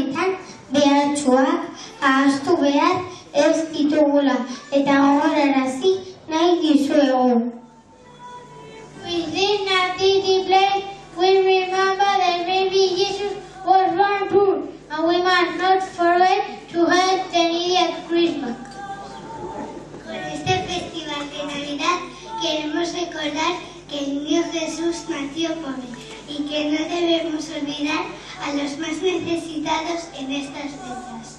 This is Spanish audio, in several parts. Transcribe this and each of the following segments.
honetan behatsuak ahaztu behar ez ditugula eta gogorarazi nahi dizuegu. With this nativity place, we remember that baby Jesus was born poor, and we must not forget to help the needy at Christmas. Con este festival de Navidad queremos recordar que el niño Jesús nació pobre y que no debemos olvidar a los más necesitados en estas fechas.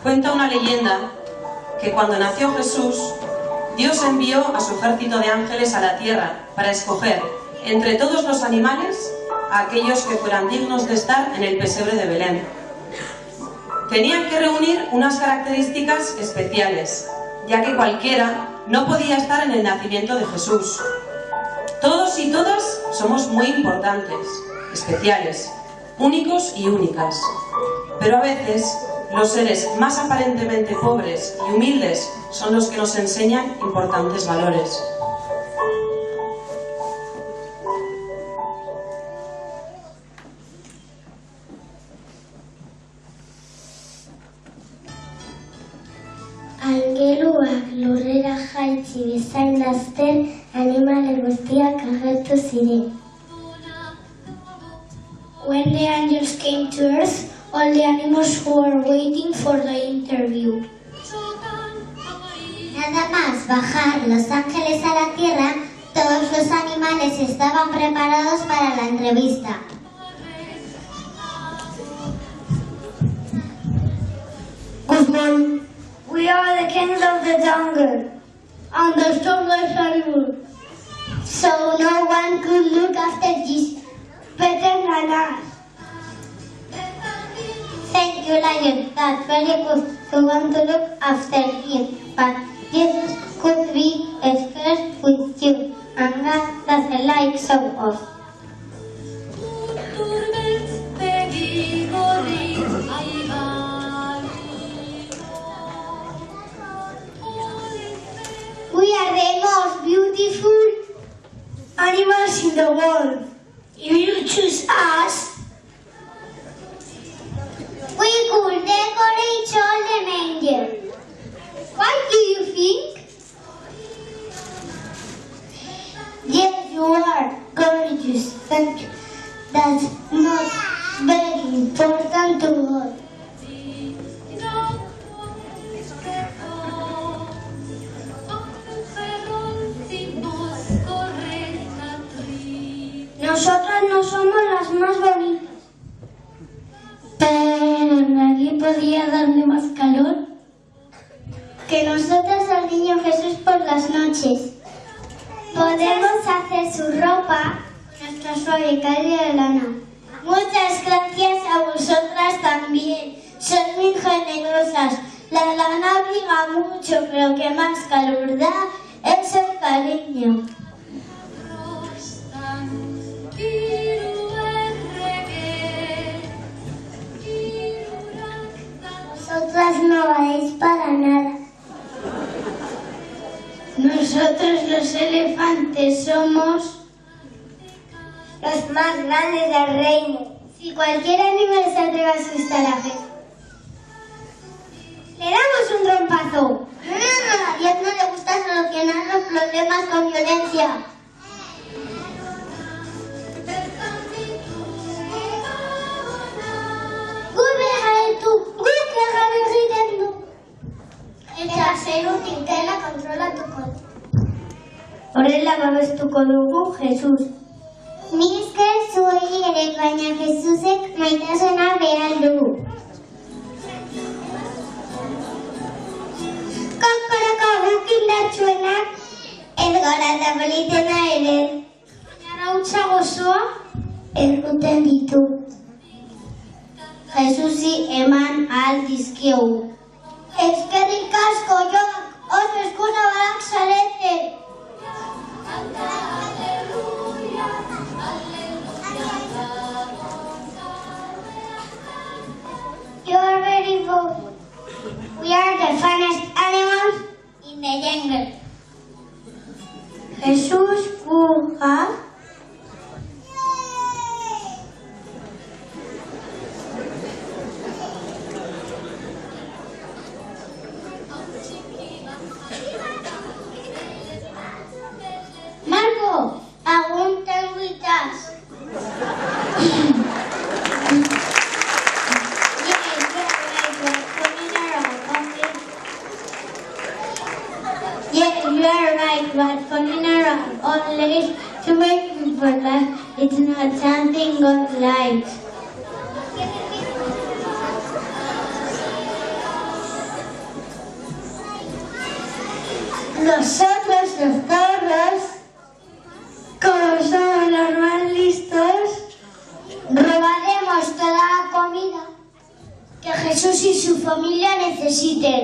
Cuenta una leyenda que cuando nació Jesús, Dios envió a su ejército de ángeles a la tierra para escoger entre todos los animales a aquellos que fueran dignos de estar en el pesebre de Belén. Tenían que reunir unas características especiales, ya que cualquiera no podía estar en el nacimiento de Jesús. Todos y todas somos muy importantes, especiales, únicos y únicas, pero a veces los seres más aparentemente pobres y humildes son los que nos enseñan importantes valores. Angeluak lurrera jaitsi bezain laster animale guztiak agertu ziren. When the angels came to earth, all the animals who were waiting for the interview. Nada más bajar los ángeles a la tierra, todos los animales estaban preparados para la entrevista. Good morning. We are the kings of the jungle and the strongest animal. So no one could look after this better than us. Thank you, Lion. That's very good to want to look after him. But Jesus could be scared with you, and God doesn't like some of us. We are the most beautiful animals in the world. If you choose us, we could decorate all the manger. What do you think? Yes, you are gorgeous. Thank you. That's not very important to us. Nosotras no somos las más bonitas. Pero nadie podía darle más calor que nosotras al niño Jesús por las noches. Podemos hacer su ropa, nuestra suave calidad de lana. Muchas gracias a vosotras también. Sois muy generosas. La lana abriga mucho, pero que más calor da es el cariño. Vosotras no valéis para nada. Nosotros los elefantes somos los más grandes del reino. Si cualquier animal se atreve a asustar a Jesús, le damos un trompazo. No, a Dios no le gusta solucionar los problemas con violencia. Eta zerutintela kontrolatuko. Horrela babestuko dugu Jesus. Ni esker zuei ere, baina Jesusek maitasuna behar du. Kokoroko guk indartsuenak ez gara eta politena ere. Arautza gozoa erruten ditu. Jesusi eman ahal dizkiogu. Eskerrik asko, joak oso eskuzabalak zarete. You are very good. We are the funniest animals in the jungle. Jesús Puja. Marco, aguanten with us. Yeah, you are right, but coming around only to make people laugh, it's not something God likes. Nosotros los zorros, como somos los más listos, robaremos toda la comida que Jesús y su familia necesiten.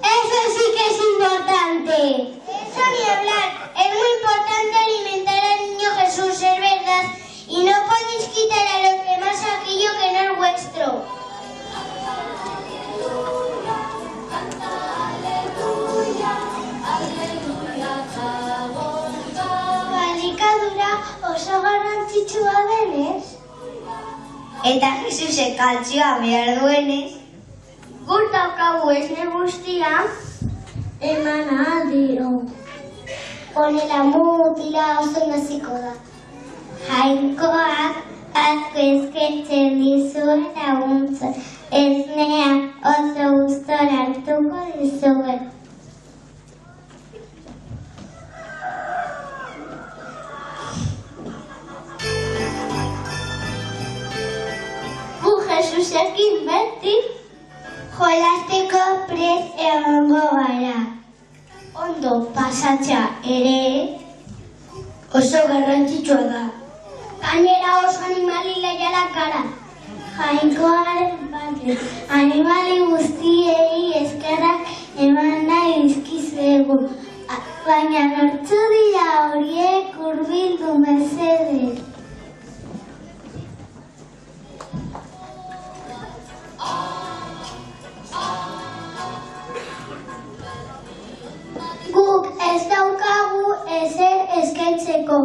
Eso sí que es importante. Eso ni hablar. Es muy importante alimentar al niño Jesús, es verdad. Y no podéis quitar a los demás aquello que no es vuestro. Balikadura oso garrantzitsua denez, Eta Jesusek kaltzioa behar duenez, gur daukagu esne guztia eman ahal dio. honela mutila oso naziko da. Jainkoak asko eskertzen dizuen laguntzen, esnea oso gustora hartuko dizuen. Gu Jesusekin beti Jolasteko prest egongo gara. Ondo pasatxa ere oso garrantzitsua da. gainera oso animali leialak gara. Jainkoaren batek animali guztiei eskerrak eman nahi dizkizuegu. Baina nortzu dira horiek hurbildu mesedez. Guk ez daukagu ezer eskaintzeko.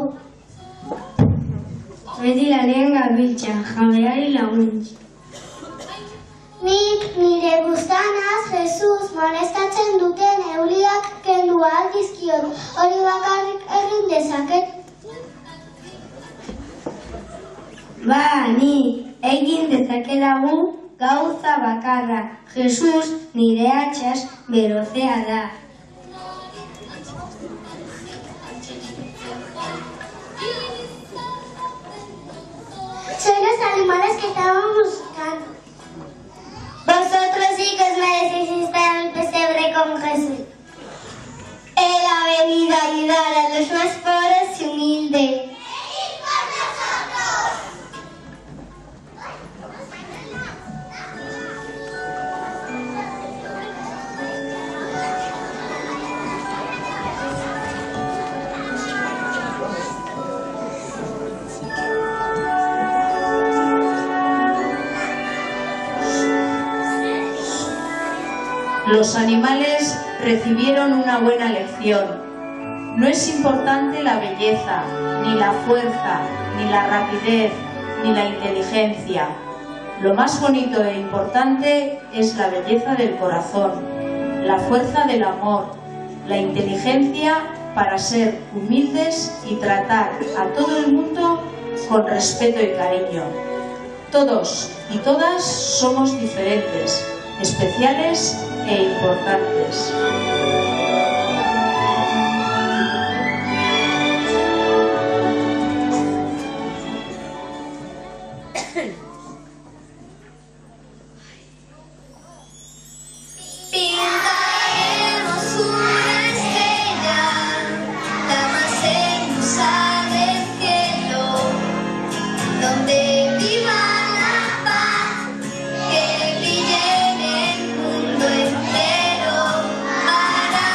Beti lanean gabiltza, jabeari laguntza. Nik nire guztanaz Jesus molestatzen duten euliak kendu ahal dizkiot. Hori bakarrik egin dezaket. Ba, nik egin dezakelagu gauza bakarra. Jesus nire atxas berozea da. Son los animales que estaban buscando. Vosotros sí que os merecéis estar en el pesebre con Jesús. Él ha venido a ayudar a los más pobres y humildes. Los animales recibieron una buena lección. No es importante la belleza, ni la fuerza, ni la rapidez, ni la inteligencia. Lo más bonito e importante es la belleza del corazón, la fuerza del amor, la inteligencia para ser humildes y tratar a todo el mundo con respeto y cariño. Todos y todas somos diferentes, especiales e importantes. Para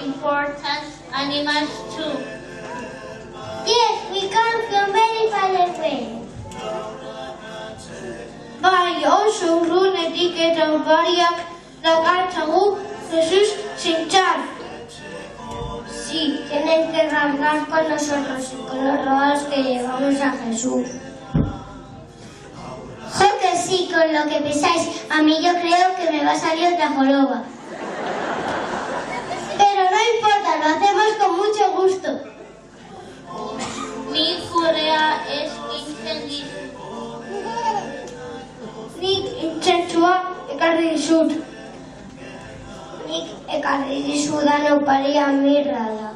important animals too. Yes, we come from very far away. By also run a ticket of Variac, Lagartaú, Jesús sin char. Sí, tienen que cargar con nosotros y con los regalos que llevamos a Jesús. Jo, que sí, con lo que pensáis. A mí yo creo que me va a salir otra joroba. Pero no importa, lo hacemos con mucho gusto. Mi Corea es incendiz. Nik intsentsua ekarri dizut. Nik ekarri dizudan oparia mirra da.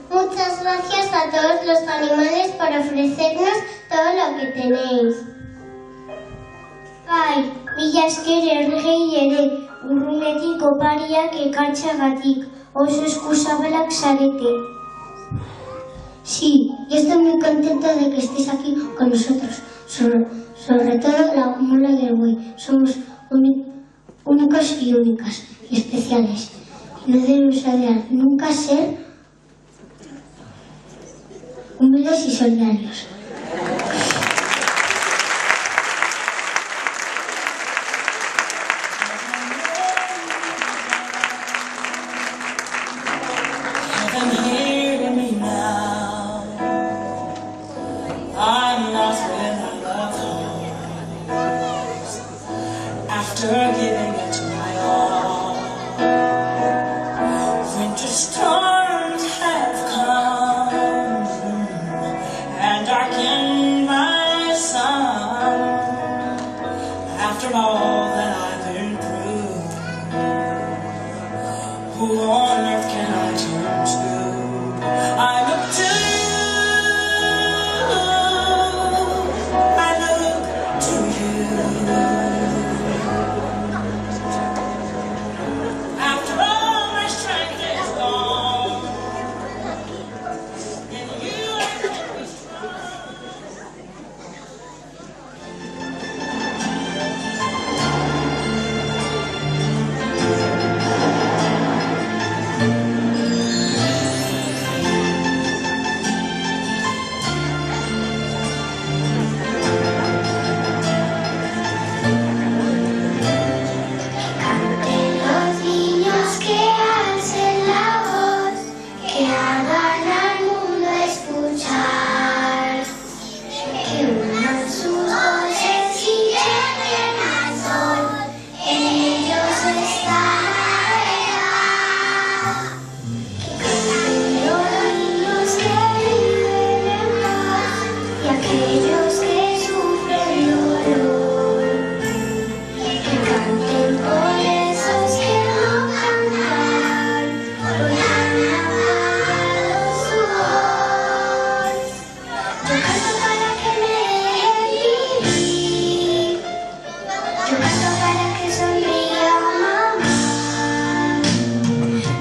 Muchas gracias a todos los animales por ofrecernos todo lo que tenéis. Bai, mila esker erregei ere, urrunetik opariak ekartxagatik, oso eskuzabalak zarete. Sí, yo estoy muy contenta de que estéis aquí con nosotros, sobre todo la mula y el buey. Somos únicos y únicas y especiales. Y no debemos olvidar nunca ser humildes y solidarios. I'm I'm lost without the cause. After giving it my all, winter storms have come and darkened my sun. After all that I've been through, who on earth can I turn to? I look to you, I look to you. After all my strength is gone, in you I can be strong. Canten los niños que alcen la voz, que hagan al mundo escuchar, que unan sus voces y lleguen al sol, en ellos está la verdad. Que canten los niños que viven en paz y aquellos que sufren dolor. Que canten por esos que no cantan, porque han apagado su voz. Yo canto para que me dejen vivir, yo canto para que sonría mamá,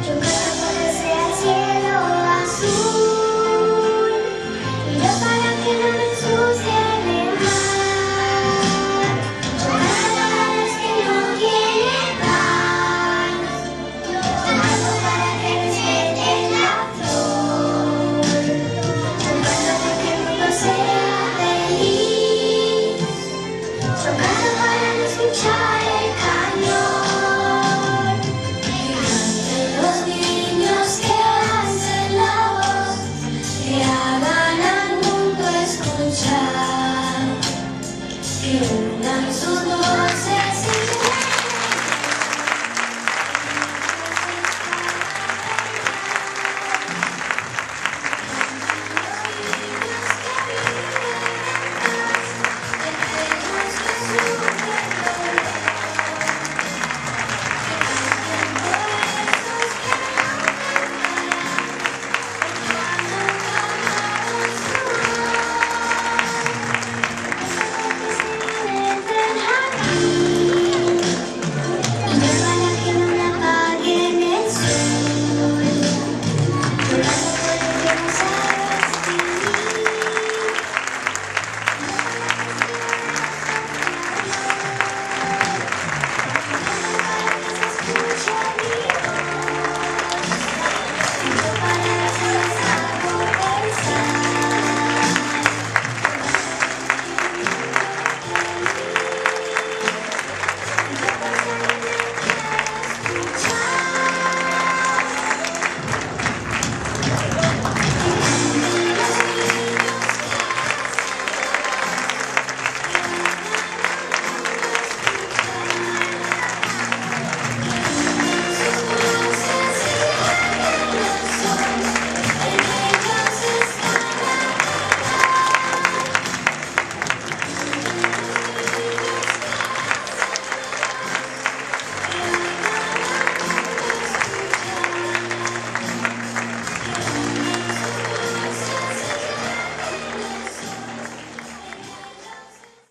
yo canto para que sea el cielo azul, y yo para que no me ensucien el mar. Yo canto para los que no tienen paz, yo canto para que respeten la flor, yo canto para que el mundo sea feliz, yo canto para no escuchar el cañón. Que canten los niños que alcen la voz, que hagan al mundo escuchar, que